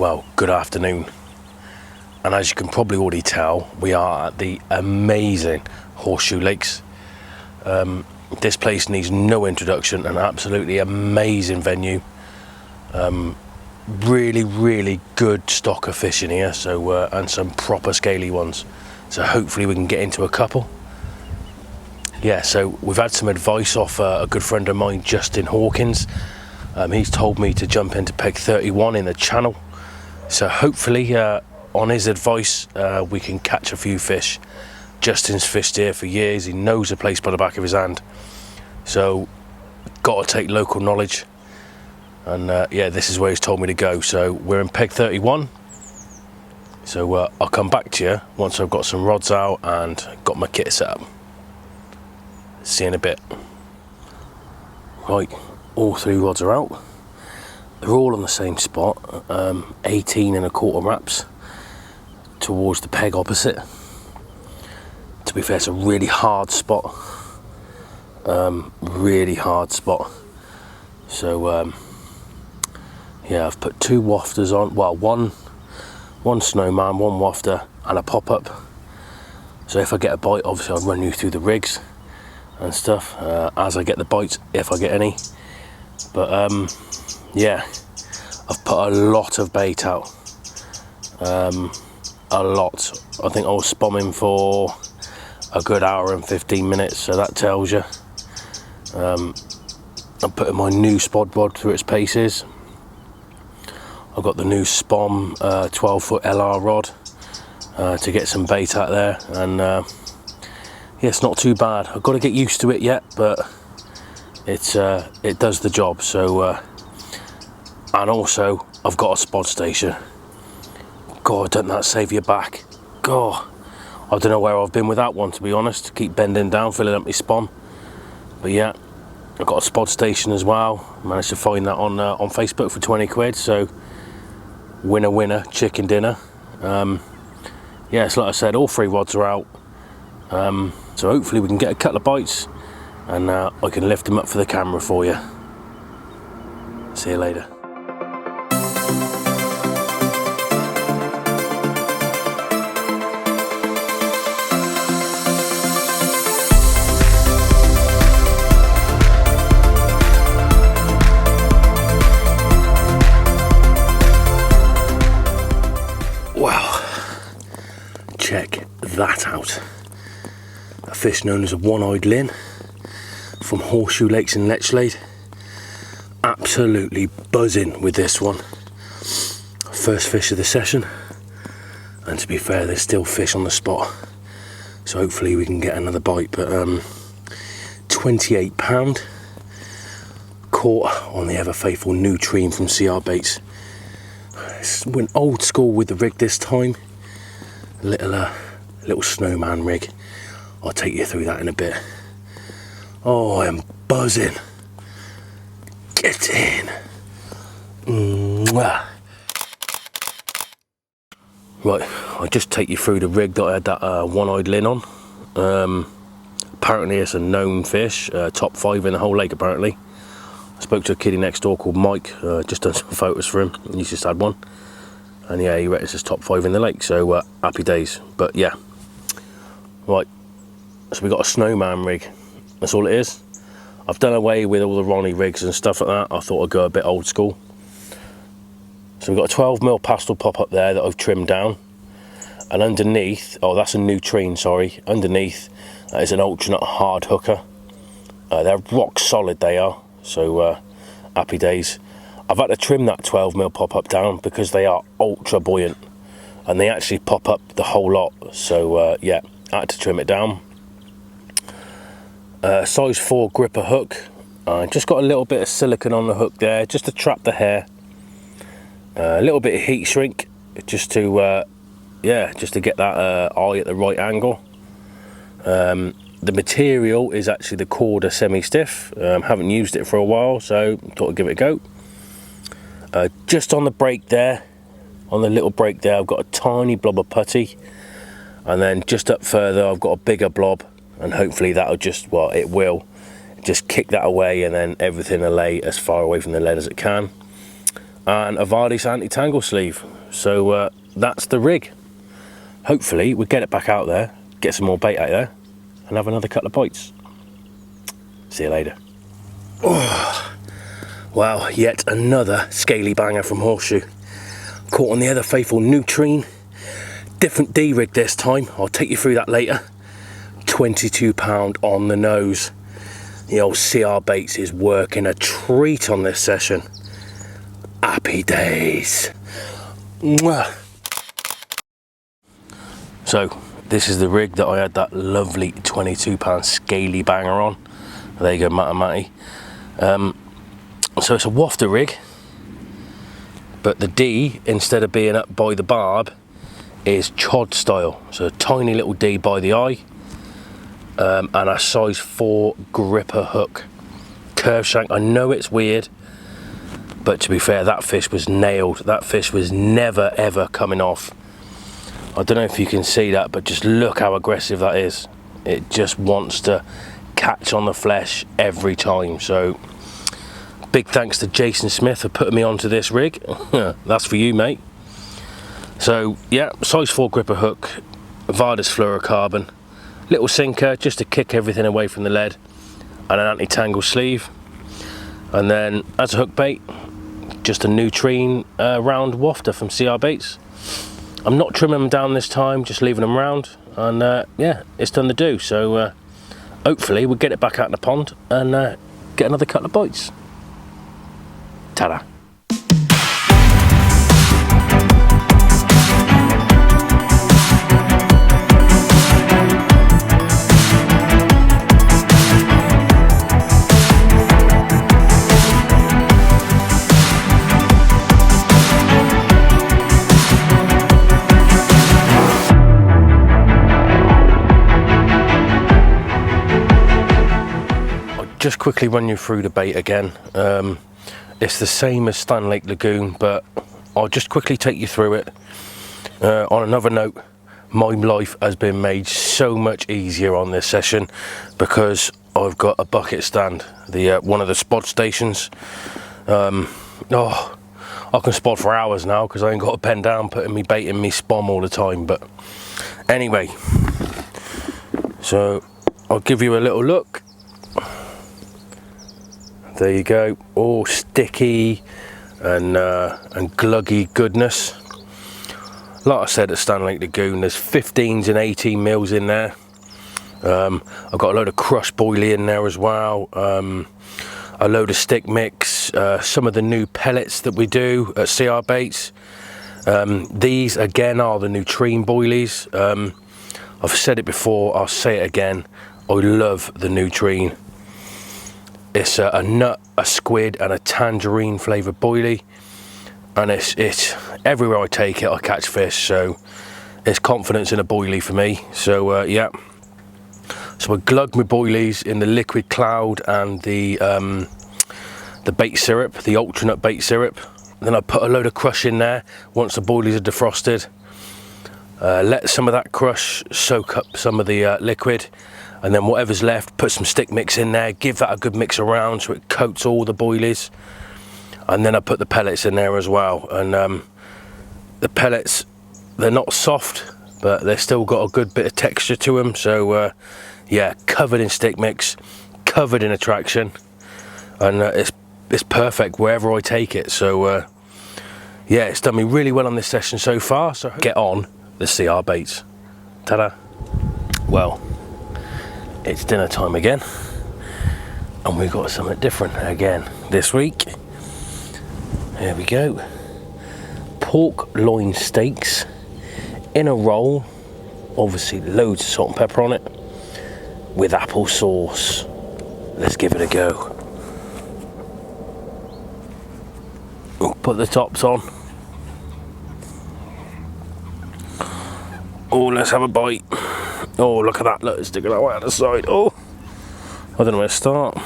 well, good afternoon. And as you can probably already tell, we are at the amazing Horseshoe Lakes. This place needs no introduction, an absolutely amazing venue. Really good stock of fish in here, so and some proper scaly ones. So hopefully we can get into a couple. Yeah, so we've had some advice off a good friend of mine, Justin Hawkins. He's told me to jump into peg 31 in the channel. So hopefully, on his advice, we can catch a few fish. Justin's fished here for years. He knows the place by the back of his hand. So, got to take local knowledge. And yeah, this is where he's told me to go. So we're in peg 31. So I'll come back to you once I've got some rods out and got my kit set up. See you in a bit. Right, all 3 rods are out. They're all on the same spot, 18¼ wraps towards the peg opposite. To be fair, it's a really hard spot. Really hard spot. So yeah, I've put 2 wafters on. Well, one snowman, 1 wafter, and a pop-up. So if I get a bite, obviously I'll run you through the rigs and stuff as I get the bites, if I get any. But yeah, I've put a lot of bait out. A lot. I think I was spomming for a good hour and 15 minutes, so that tells you. I'm putting my new spod rod through its paces. I've got the new Spom 12-foot LR rod to get some bait out there, and yeah, it's not too bad. I've got to get used to it yet, but it does the job. So and also I've got a spod station. God, doesn't that save your back? God, I don't know where I've been without one, to be honest. Keep bending down, filling up my Spom. But yeah, I've got a spod station as well. Managed to find that on Facebook for 20 quid. So winner, chicken dinner. Yeah, so like I said, all 3 rods are out. So hopefully we can get a couple of bites, and I can lift them up for the camera for you. See you later. Wow, check that out. A fish known as a one-eyed lin from Horseshoe Lakes in Lechlade. Absolutely buzzing with this one. First fish of the session, and to be fair, there's still fish on the spot, so hopefully we can get another bite. But 28 pound, caught on the ever faithful new Tream from CR Baits. Went old school with the rig this time. Little snowman rig. I'll take you through that in a bit. Oh, I am buzzing. Get in. Mwah. Right, I'll just take you through the rig that I had that one-eyed lin on. Apparently it's a known fish, top 5 in the whole lake apparently. I spoke to a kiddie next door called Mike, just done some photos for him, and he's just had one. And yeah, he reckons it's top 5 in the lake, so happy days. But yeah, right, so we got a snowman rig, that's all it is. I've done away with all the Ronnie rigs and stuff like that. I thought I'd go a bit old school. So we've got a 12mm pastel pop up there that I've trimmed down. And underneath, oh, that's a new Tream, sorry. Underneath, that is an ultra hard hooker. They're rock solid, they are. So happy days. I've had to trim that 12mm pop-up down because they are ultra buoyant, and they actually pop up the whole lot. So yeah, I had to trim it down. Size 4 gripper hook. Just got a little bit of silicone on the hook there, just to trap the hair. A little bit of heat shrink, just to yeah, just to get that eye at the right angle. The material is actually the Corda semi-stiff. Haven't used it for a while, so thought I'd give it a go. Just on the break there, on the little break there, I've got a tiny blob of putty, and then just up further I've got a bigger blob, and hopefully that'll just, well, it will just kick that away, and then everything will lay as far away from the lead as it can. And a Vardis anti-tangle sleeve. So that's the rig. Hopefully we'll get it back out there, get some more bait out there, and have another couple of bites. See you later. Oh, wow, yet another scaly banger from Horseshoe. Caught on the ever faithful Nutrien. Different D rig this time. I'll take you through that later. 22 pound on the nose. The old CR baits is working a treat on this session. Happy days. Mwah. So this is the rig that I had that lovely 22 pound scaly banger on. There you go, Matty. So it's a wafter rig, but the D, instead of being up by the barb, is chod style. So a tiny little D by the eye, and a size 4 gripper hook. Curve shank. I know it's weird, but to be fair, that fish was nailed. That fish was never ever coming off. I don't know if you can see that, but just look how aggressive that is. It just wants to catch on the flesh every time. So big thanks to Jason Smith for putting me onto this rig. That's for you, mate. So yeah, size 4 gripper hook, Vardis fluorocarbon, little sinker just to kick everything away from the lead, and an anti-tangle sleeve. And then as a hook bait, just a Nutrien round wafter from CR Baits. I'm not trimming them down this time, just leaving them round, and yeah, it's done the do. So hopefully we'll get it back out in the pond and get another couple of bites. Ta-da. Just quickly run you through the bait again. It's the same as Stan Lake Lagoon, but I'll just quickly take you through it. On another note, my life has been made so much easier on this session because I've got a bucket stand, one of the spot stations. Oh, I can spot for hours now because I ain't got to pen down putting me bait in me spom all the time. But anyway, so I'll give you a little look. There you go, all sticky and gluggy goodness. Like I said at Stan Lake Lagoon, there's 15s and 18 mils in there. I've got a load of crushed boilie in there as well, a load of stick mix, some of the new pellets that we do at CR Baits. These again are the Nutrien boilies. I've said it before, I'll say it again, I love the Nutrien. It's a nut, a squid and a tangerine flavoured boilie, and it's everywhere I take it I catch fish, so it's confidence in a boilie for me. So yeah, so I glug my boilies in the liquid cloud and the bait syrup, the alternate bait syrup. Then I put a load of crush in there once the boilies are defrosted. Let some of that crush soak up some of the liquid, and then whatever's left, put some stick mix in there, give that a good mix around so it coats all the boilies. And then I put the pellets in there as well. And the pellets, they're not soft, but they've still got a good bit of texture to them. So yeah, covered in stick mix, covered in attraction, and it's perfect wherever I take it. So yeah, it's done me really well on this session so far. So get on the CR Baits. Ta-da. Well, it's dinner time again, and we've got something different again this week. There we go. Pork loin steaks in a roll, obviously loads of salt and pepper on it, with apple sauce. Let's give it a go. Put the tops on. Oh, let's have a bite. Oh, look at that, look, it's sticking out right out the side. Oh, I don't know where to start.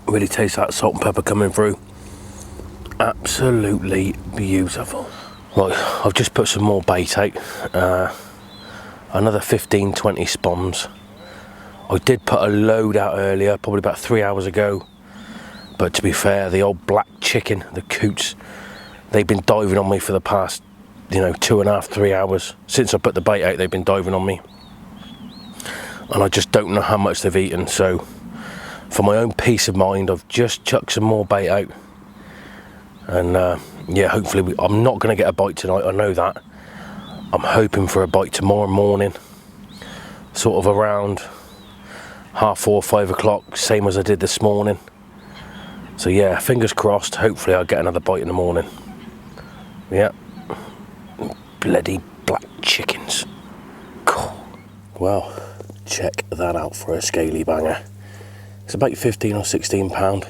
Really taste that salt and pepper coming through. Absolutely beautiful. Right, I've just put some more bait out, another 15-20 spoms. I did put a load out earlier, probably about 3 hours ago, but to be fair, the old black chicken, the coots, they've been diving on me for the past, 2.5, 3 hours. Since I put the bait out, they've been diving on me, and I just don't know how much they've eaten. So for my own peace of mind, I've just chucked some more bait out, and yeah, hopefully I'm not going to get a bite tonight, I know that. I'm hoping for a bite tomorrow morning, sort of around 4:30, 5 o'clock, same as I did this morning. So yeah, fingers crossed, hopefully I'll get another bite in the morning. Yeah, bloody black chickens. Cool. Well, check that out for a scaly banger. It's about 15 or 16 pound.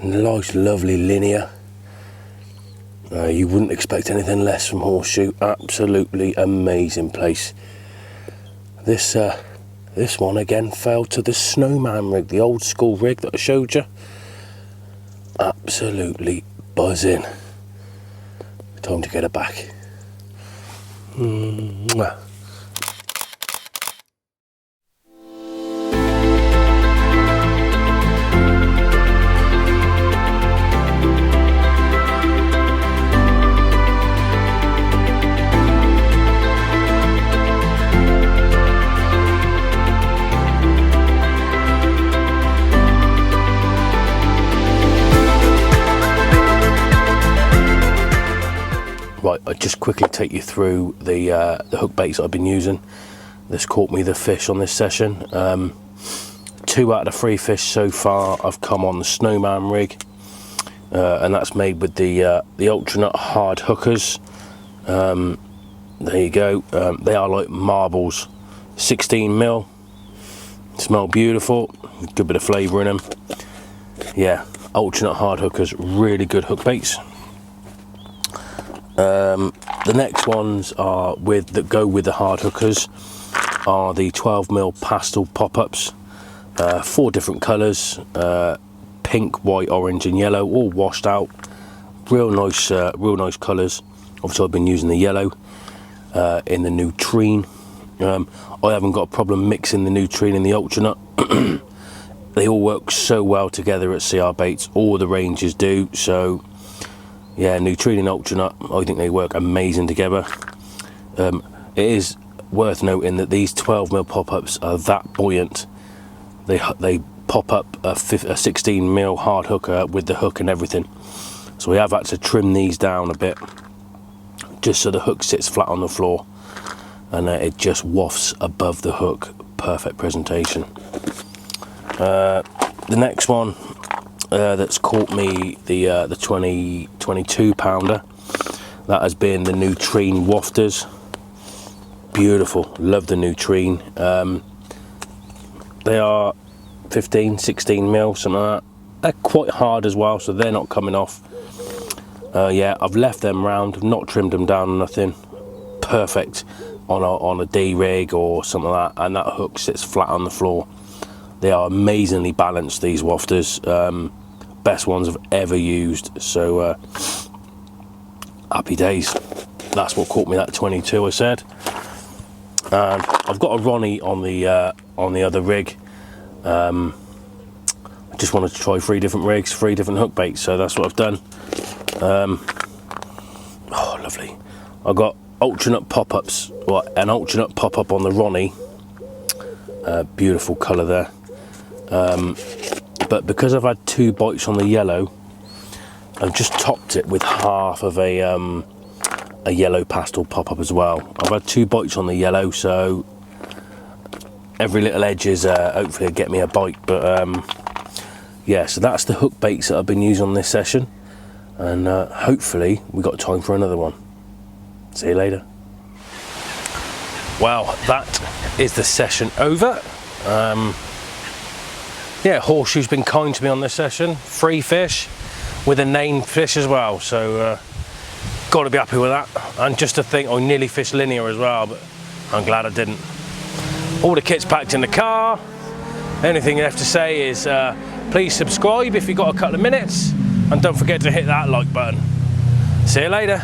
Nice, lovely linear. You wouldn't expect anything less from Horseshoe. Absolutely amazing place. This one again fell to the snowman rig, the old school rig that I showed you. Absolutely buzzing. Time to get it back. Mwah. Right, I'll just quickly take you through the hook baits that I've been using. This caught me the fish on this session. 2 out of the 3 fish so far I've come on the snowman rig, and that's made with the ultra nut hard hookers. There you go. They are like marbles, 16 mil. Smell beautiful, good bit of flavour in them. Yeah, ultra nut hard hookers, really good hook baits. The next ones are that go with the hard hookers are the 12 mil pastel pop-ups, 4 different colours, pink, white, orange and yellow, all washed out. Real nice colours. Obviously I've been using the yellow in the Nutrine. I haven't got a problem mixing the Nutrine and the ultra nut. They all work so well together at CR Baits, all the ranges do. So yeah, Nutrine and ultra nut, I think they work amazing together. It is worth noting that these 12 mil pop-ups are that buoyant. They pop up a 16 mil hard hooker with the hook and everything. So we have had to trim these down a bit, just so the hook sits flat on the floor, and it just wafts above the hook. Perfect presentation. The next one that's caught me the 22 pounder, that has been the Nutrine wafters. Beautiful, love the Nutrine. They are 15, 16 mil, something like that. They're quite hard as well, so they're not coming off. Yeah, I've left them round, not trimmed them down or nothing. Perfect on a D rig or something like that, and that hook sits flat on the floor. They are amazingly balanced, these wafters. Best ones I've ever used. So happy days. That's what caught me that 22, I said. And I've got a Ronnie on the other rig. I just wanted to try 3 different rigs, 3 different hook baits, so that's what I've done. Oh, lovely. I got ultra nut pop-ups, well, an ultra nut pop-up on the Ronnie. Beautiful colour there. But because I've had 2 bites on the yellow, I've just topped it with half of a yellow pastel pop-up as well. I've had 2 bites on the yellow, so every little edge is hopefully get me a bite. But yeah, so that's the hook baits that I've been using on this session, and hopefully we got time for another one. See you later. Well, that is the session over. Yeah, Horseshoe's been kind to me on this session. 3 fish with a named fish as well, so got to be happy with that. And just to think, I nearly fished linear as well, but I'm glad I didn't. All the kit's packed in the car. Anything you have to say is please subscribe if you've got a couple of minutes, and don't forget to hit that like button. See you later.